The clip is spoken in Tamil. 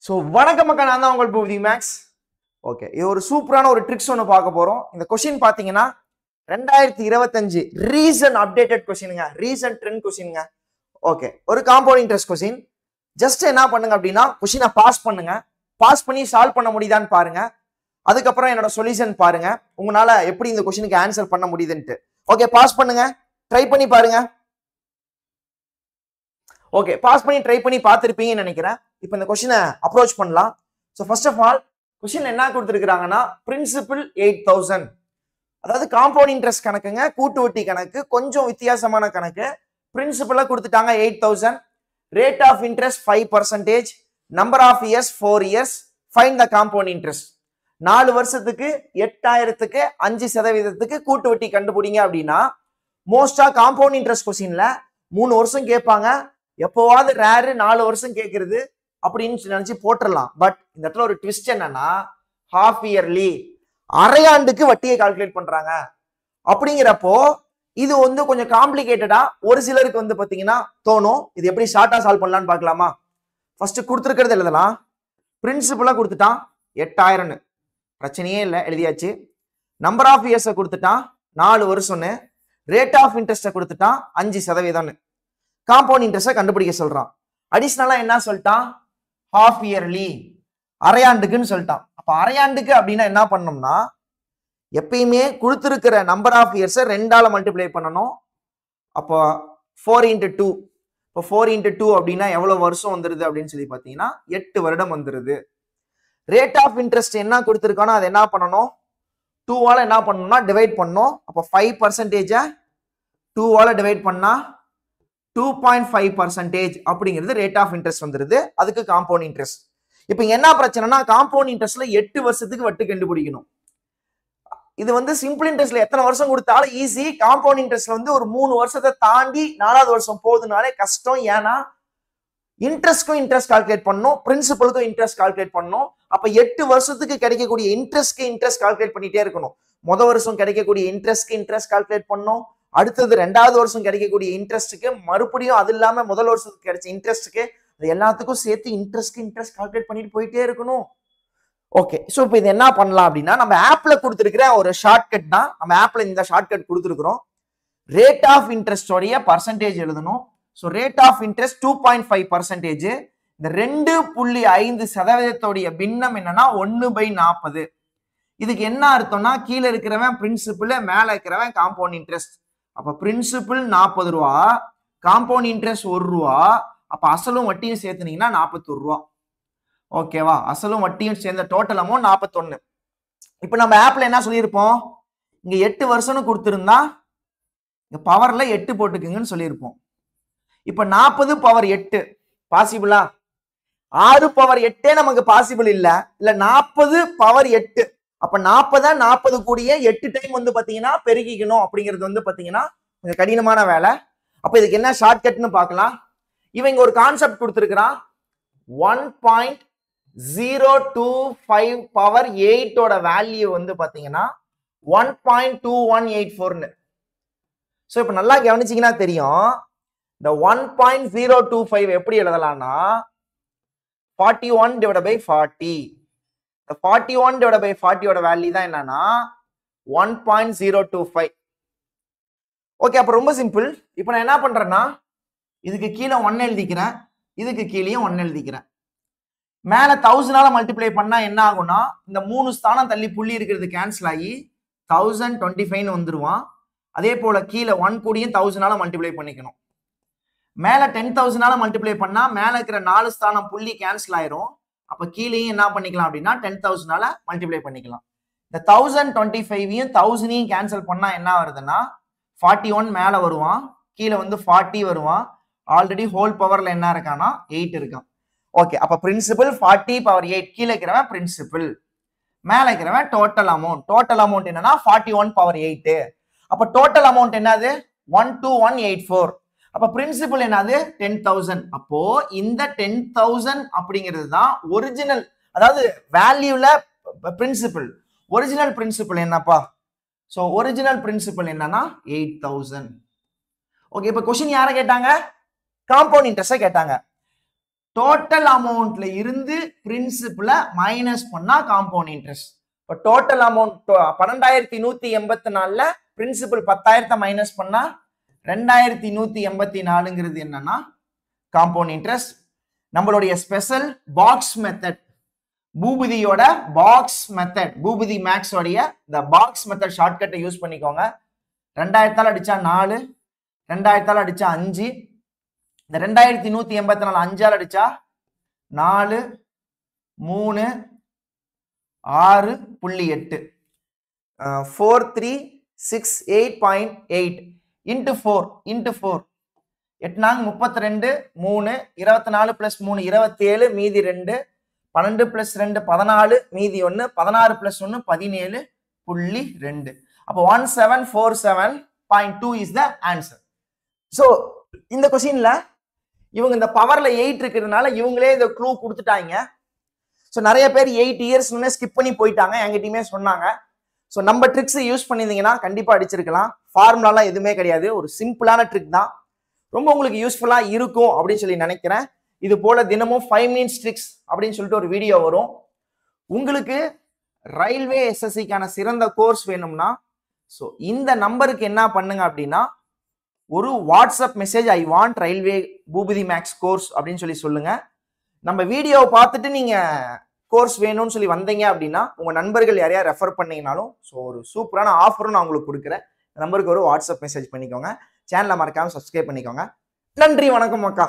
ஸோ வணக்கம் மக்கள், நான் தான் உங்கள் பூபதி மேக்ஸ். ஓகே, இது ஒரு சூப்பரான ஒரு ட்ரிக்ஸ் ஒன்று பார்க்க போகிறோம். இந்த கொஷின் பார்த்தீங்கன்னா 2025 ரீசன்ட் அப்டேட்டட் கொஷினுங்க, ரீசன்ட் ட்ரெண்ட் கொஷினுங்க. ஓகே, ஒரு காம்பவுண்ட் இன்ட்ரெஸ்ட் கொஷின். ஜஸ்ட் என்ன பண்ணுங்க அப்படின்னா கொஷினை பாஸ் பண்ணுங்க, பாஸ் பண்ணி சால்வ் பண்ண முடியுதான்னு பாருங்க. அதுக்கப்புறம் என்னோட சொல்யூஷன் பாருங்க, உங்களால எப்படி இந்த கொஷினுக்கு ஆன்சர் பண்ண முடியுதுன்ட்டு. ஓகே, பாஸ் பண்ணுங்க, ட்ரை பண்ணி பாருங்க. ஓகே, பாஸ் பண்ணி ட்ரை பண்ணி பார்த்துருப்பீங்கன்னு நினைக்கிறேன். இப்போ இந்த கொஸ்டினை அப்ரோச் பண்ணலாம். So first of all question என்ன கொடுத்துருக்காங்கன்னா பிரின்சிபிள் 8000, அதாவது காம்பவுண்ட் இன்ட்ரெஸ்ட் கணக்குங்க, கூட்டு வட்டி கணக்கு, கொஞ்சம் வித்தியாசமான கணக்கு. பிரின்சிபலாக கொடுத்துட்டாங்க 8000, rate of interest 5%, number of years 4 years, find the compound interest. 4 வருஷத்துக்கு 8000க்கு 5% கூட்டு வட்டி கண்டுபிடிங்க அப்படின்னா மோஸ்டா காம்பவுண்ட் இன்ட்ரெஸ்ட் கொஸ்டின்ல 3 வருஷம் கேட்பாங்க, எப்போவாது ரேரு 4 வருஷம் கேட்கறது அப்படின்னு நினைச்சு போட்டுடலாம். பட் இந்த இடத்துல ஒரு ட்விஸ்ட் என்னன்னா ஹாஃப் இயர்லி, அரையாண்டுக்கு வட்டியை கால்குலேட் பண்றாங்க. அப்படிங்கிறப்போ இது கொஞ்சம் காம்ப்ளிகேட்டடா ஒரு சிலருக்கு பாத்தீங்கன்னா தோணும். இது எப்படி ஷார்ட்டா சால்வ் பண்ணலாம்னு பார்க்கலாமா? ஃபர்ஸ்ட் கொடுத்துருக்கிறது எழுதலாம். பிரின்சிபலா கொடுத்துட்டான் 8000, பிரச்சனையே இல்லை, எழுதியாச்சு. நம்பர் ஆஃப் இயர்ஸை கொடுத்துட்டான் 4 வருஷம்னு, ரேட் ஆஃப் இன்ட்ரெஸ்ட்டை கொடுத்துட்டான் 5%. காம்பவுண்ட் இன்ட்ரெஸ்ட்டை கண்டுபிடிக்க சொல்றான். அடிஷனலா என்ன சொல்லிட்டான்? ஹாஃப் இயர்லி, அரையாண்டுக்குன்னு சொல்லிட்டான். அப்ப அரையாண்டுக்கு அப்படின்னா என்ன பண்ணணும்னா எப்பயுமே கொடுத்துருக்கிற நம்பர் ஆஃப் இயர்ஸை 2ஆல மல்டிப்ளை பண்ணணும். அப்போ 4 × 2, இப்போ 4 × 2 அப்படின்னா எவ்வளவு வருஷம் வந்துருது அப்படின்னு சொல்லி பார்த்தீங்கன்னா 8 வருடம் வந்துருது. ரேட் ஆஃப் இன்ட்ரெஸ்ட் என்ன கொடுத்துருக்கானோ அதை என்ன பண்ணணும்? 2ஆல என்ன பண்ணணும்னா டிவைட் பண்ணணும். அப்போ 5%-ஐ 2ஆல டிவைட் பண்ணா 2.5% அப்படிங்கிறது ரேட் ஆஃப் இன்ட்ரெஸ்ட் வந்துருது. அதுக்கு காம்பவுண்ட் இன்ட்ரெஸ்ட். இப்போ என்ன பிரச்சனைனா காம்பவுண்ட் இன்ட்ரெஸ்ட்ல 8 வருஷத்துக்கு வட்டி கண்டுபிடிக்கணும். இது சிம்பிள் இன்ட்ரெஸ்ட்ல எத்தனை வருஷம் கொடுத்தாலும் ஈஸி. காம்பவுண்ட் இன்ட்ரெஸ்ட்ல ஒரு 3 வருஷத்தை தாண்டி 4வது வருஷம் போகுதுனாலே கஷ்டம். ஏன்னா இன்ட்ரெஸ்ட்க்கும் இன்ட்ரெஸ்ட் கால்குலேட் பண்ணணும், பிரின்சிபலுக்கும் இன்ட்ரெஸ்ட் கால்குலேட் பண்ணணும். அப்ப 8 வருஷத்துக்கு கிடைக்கக்கூடிய இன்ட்ரெஸ்ட்க்கு இன்ட்ரெஸ்ட் கால்குலேட் பண்ணிட்டே இருக்கணும். முதல் வருஷம் கிடைக்கக்கூடிய இன்ட்ரெஸ்ட்க்கு இன்ட்ரெஸ்ட் கால்குலேட் பண்ணணும், அடுத்தது 2வது வருஷம் கிடைக்கக்கூடிய இன்ட்ரெஸ்ட்டுக்கு மறுபடியும் அது இல்லாம முதல் வருஷத்துக்கு கிடைச்ச இன்ட்ரெஸ்ட்டுக்கு அது எல்லாத்துக்கும் சேர்த்து இன்ட்ரெஸ்ட் கால்குலேட் பண்ணிட்டு போயிட்டே இருக்கணும். ஓகே, ஸோ இப்போ இது என்ன பண்ணலாம் அப்படின்னா நம்ம ஆப்ல கொடுத்துருக்கிற ஒரு ஷார்ட்கட் தான். நம்ம ஆப்ல இந்த ஷார்ட்கட் கொடுத்துருக்கிறோம். ரேட் ஆஃப் இன்ட்ரெஸ்டோடைய பர்சன்டேஜ் எழுதணும். So rate of interest 2.5%. இந்த 2.5% பின்னம் என்னன்னா 1/40. இதுக்கு என்ன அர்த்தம்னா கீழே இருக்கிறவன் பிரின்சிபிள், மேல இருக்கிறவன் காம்பவுண்ட் இன்ட்ரெஸ்ட். அப்ப பிரின்சிபிள் 40 ரூபா, காம்பவுண்ட் இன்ட்ரெஸ்ட் 1 ரூபா. அப்ப அசலும் வட்டியும் சேர்த்துனீங்கன்னா 41 ரூபா. ஓகேவா? அசலும் வட்டியும் சேர்ந்த டோட்டல் அமௌண்ட் 41. இப்ப நம்ம ஆப்ல என்ன சொல்லியிருப்போம்? இங்க 8 வருஷம்னு கொடுத்திருந்தா இங்க பவர்ல 8 போட்டுக்குங்கன்னு சொல்லியிருப்போம். இப்ப 40 பவர் 8 பாசிபிளா? 6 பவர் 8 நமக்கு பாசிபிள் இல்ல. 40 பவர் 8. அப்ப 40 கூடிய 8 டைம் பாத்தீங்கன்னா பெருகிக்கணும். அப்படிங்கிறது பாத்தீங்கன்னா கொஞ்சம் கடினமான வேலை. அப்ப இதுக்கு என்ன ஷார்ட்கட்னு பார்க்கலாம். இவன் இங்க ஒரு கான்செப்ட் கொடுத்திருக்கிறான். 1.025 பவர் 8 வேல்யூ பாத்தீங்கன்னா 1.2184. சோ இப்ப நல்லா கவனிச்சீங்கன்னா தெரியும். இந்த 1.025 எப்படி எழுதலாம்னா 41/40. இந்த 41/40 வேல்யூ தான் என்னன்னா 1.025. ஓகே, அப்ப ரொம்ப சிம்பிள். இப்போ நான் என்ன பண்றேன்னா இதுக்கு கீழே 1 எழுதிக்கிறேன், இதுக்கு கீழேயும் 1 எழுதிக்கிறேன். மேல 1000ஆல மல்டிப்ளை பண்ணா என்ன ஆகும்னா இந்த 3 ஸ்தானம் தள்ளி புள்ளி இருக்கிறது கேன்சல் ஆகி 1025 வந்துருவான். அதே போல கீழே 1 கூடியும் 1000ஆல மல்டிப்ளை பண்ணிக்கணும். மேல 10,000ஆல மல்டிப்ளை பண்ணா மேல இருக்கிற 4 ஸ்தானம் புள்ளி கேன்சல் ஆயிரும். அப்ப கீழேயும் என்ன பண்ணிக்கலாம் அப்படின்னா 10,000ஆல மல்டிப்ளை பண்ணிக்கலாம். இந்த 1025யும் 1000யும் கேன்சல் பண்ணா என்ன வருதுன்னா 41 மேல வருவான், கீழே 40 வருவான். ஆல்ரெடி ஹோல் பவர்ல என்ன இருக்கானா 8 இருக்கான். ஓகே, அப்ப பிரின்சிபல் 40 பவர் 8, கீழே இருக்கிறவன் பிரின்சிபல், மேல இருக்கிறவன் டோட்டல் அமௌண்ட். டோட்டல் அமௌண்ட் என்னன்னா 41 பவர் 8. அப்ப டோட்டல் அமௌண்ட் என்னது 12184. அப்ப பிரின்சிபல் என்னது 10,000. அப்போ இந்த 10,000 அப்படிங்கிறது தான் ஒரிஜினல், அதாவது வேல்யூல பிரின்சிபல். ஒரிஜினல் பிரின்சிபல் என்னப்பா? சோ ஒரிஜினல் பிரின்சிபல் என்னன்னா 8,000. ஓகே, இப்ப क्वेश्चन யாரை கேட்டாங்க? காம்பவுண்ட் இன்ட்ரெஸ்ட் கேட்டாங்க. டோட்டல் அமௌண்ட்ல இருந்து பிரின்சிபல மைனஸ் பண்ணா காம்பவுண்ட் இன்ட்ரெஸ்ட். இப்போ டோட்டல் அமௌண்ட் 12184ல பிரின்சிபல் 10,000 மைனஸ் பண்ணா 2184ங்கிறது என்னன்னா காம்பவுண்ட் இன்ட்ரெஸ்ட். நம்மளுடைய ஸ்பெஷல் பாக்ஸ் மெத்தட், பூபதியோட பாக்ஸ் மெத்தட், பூபதி மேக்ஸ் உடைய இந்த பாக்ஸ் மெத்தட் ஷார்ட்கட்டை யூஸ் பண்ணிக்கோங்க. 2000 அடிச்சா 4, 2000 அடிச்சா 5, இந்த 2184 5ஆல் அடிச்சா 4 3 6.8 4368.8 into 4 8 நாங்க 32 3 24 plus 3 27 மீதி 2 12 plus 2 14 மீதி 1 16 plus 1 17.2. அப்போ 1747.2 is the answer. So இந்த கொஸ்டின்ல இவங்க இந்த பவர்ல 8 இருக்கிறதுனால இவங்களே இந்த க்ளூ கொடுத்துட்டாங்க. ஸோ நிறைய பேர் 8 இயர்ஸ் ஸ்கிப் பண்ணி போயிட்டாங்க, என்கிட்டயுமே சொன்னாங்க. ஸோ நம்ம ட்ரிக்ஸ் யூஸ் பண்ணியிருந்தீங்கன்னா கண்டிப்பா அடிச்சிருக்கலாம். ஃபார்முலாலாம் எதுவுமே கிடையாது, ஒரு சிம்பிளான ட்ரிக் தான். ரொம்ப உங்களுக்கு யூஸ்ஃபுல்லா இருக்கும் அப்படின்னு சொல்லி நினைக்கிறேன். இது போல தினமும் 5 minutes ட்ரிக்ஸ் அப்படின்னு சொல்லிட்டு ஒரு வீடியோ வரும். உங்களுக்கு ரயில்வே எஸ்எஸ்சிக்கான சிறந்த கோர்ஸ் வேணும்னா ஸோ இந்த நம்பருக்கு என்ன பண்ணுங்க அப்படின்னா, ஒரு WhatsApp message I want railway Boopathi maths course அப்படின்னு சொல்லி சொல்லுங்க. நம்ம வீடியோவை பார்த்துட்டு நீங்க கோர்ஸ் வேணும்னு சொல்லி வந்தீங்க அப்படின்னா உங்க நண்பர்கள் யாரையா ரெஃபர் பண்ணீங்கனாலும் ஸோ ஒரு சூப்பரான ஆஃபரும் நான் உங்களுக்கு கொடுக்குறேன். நம்பருக்கு ஒரு வாட்ஸ்அப் மெசேஜ் பண்ணிக்கோங்க. சேனலை மறக்காம சப்ஸ்கிரைப் பண்ணிக்கோங்க. நன்றி, வணக்கம் அக்கா.